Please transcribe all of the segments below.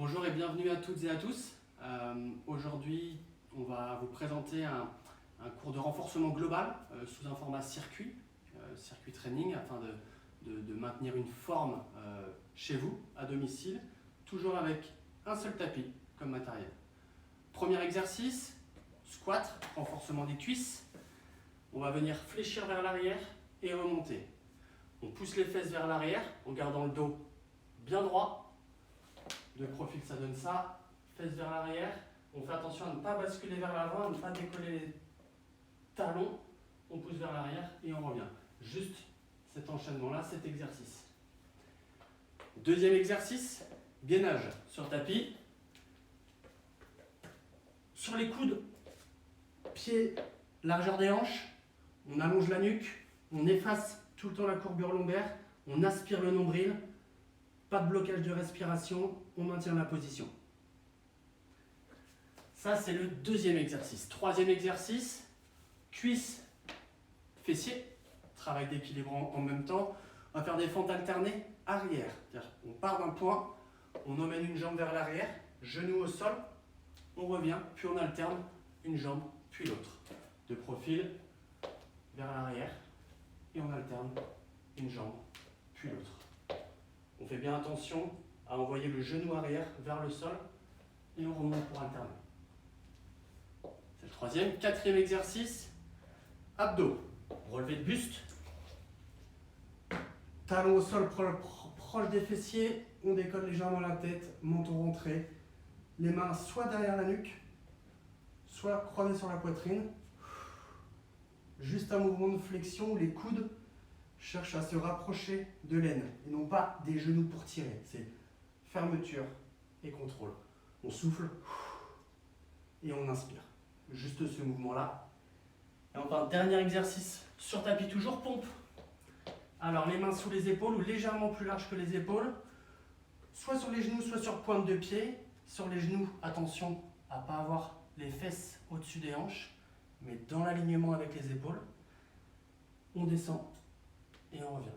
Bonjour et bienvenue à toutes et à tous. Aujourd'hui, on va vous présenter un cours de renforcement global sous un format circuit training, afin de maintenir une forme chez vous, à domicile, toujours avec un seul tapis comme matériel. Premier exercice, squat, renforcement des cuisses. On va venir fléchir vers l'arrière et remonter. On pousse les fesses vers l'arrière en gardant le dos bien droit. De profil, ça donne ça. Fesses vers l'arrière. On fait attention à ne pas basculer vers l'avant, à ne pas décoller les talons. On pousse vers l'arrière et on revient. Juste cet enchaînement-là, cet exercice. Deuxième exercice, gainage sur tapis. Sur les coudes, pieds, largeur des hanches. On allonge la nuque. On efface tout le temps la courbure lombaire. On aspire le nombril. Pas de blocage de respiration, on maintient la position. Ça, c'est le deuxième exercice. Troisième exercice, cuisses, fessiers, travail d'équilibre en même temps. On va faire des fentes alternées arrière. On part d'un point, on emmène une jambe vers l'arrière, genou au sol, on revient, puis on alterne une jambe, puis l'autre. De profil, vers l'arrière, et on alterne une jambe, puis l'autre. On fait bien attention à envoyer le genou arrière vers le sol et on remonte pour alterner. C'est le troisième. Quatrième exercice, abdos. Relevé de buste. Talons au sol proche des fessiers. On décolle légèrement la tête, menton rentré. Les mains soit derrière la nuque, soit croisées sur la poitrine. Juste un mouvement de flexion où les coudes cherche à se rapprocher de l'aine et non pas des genoux pour tirer. C'est fermeture et contrôle. On souffle et on inspire. Juste ce mouvement-là. Et enfin, dernier exercice sur tapis, toujours pompe. Alors les mains sous les épaules ou légèrement plus larges que les épaules. Soit sur les genoux, soit sur pointe de pied. Sur les genoux, attention à ne pas avoir les fesses au-dessus des hanches, mais dans l'alignement avec les épaules. On descend. Et on revient.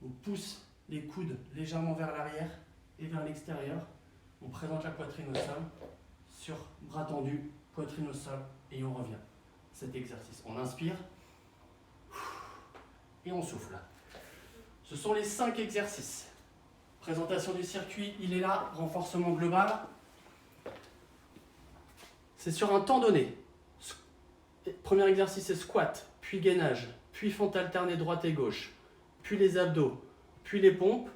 On pousse les coudes légèrement vers l'arrière et vers l'extérieur. On présente la poitrine au sol, sur bras tendus, poitrine au sol, et on revient. Cet exercice. On inspire et on souffle. Ce sont les 5 exercices. Présentation du circuit, il est là. Renforcement global. C'est sur un temps donné. Premier exercice, c'est squat, puis gainage, puis fente alternée droite et gauche, puis les abdos, puis les pompes.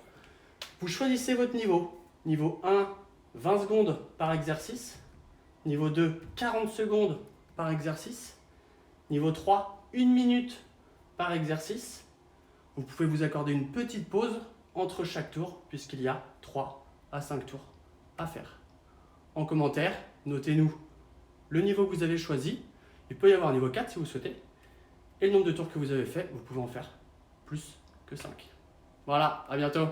Vous choisissez votre niveau. Niveau 1, 20 secondes par exercice. Niveau 2, 40 secondes par exercice. Niveau 3, 1 minute par exercice. Vous pouvez vous accorder une petite pause entre chaque tour, puisqu'il y a 3 à 5 tours à faire. En commentaire, notez-nous le niveau que vous avez choisi. Il peut y avoir un niveau 4 si vous souhaitez. Et le nombre de tours que vous avez fait, vous pouvez en faire plus que 5. Voilà, à bientôt.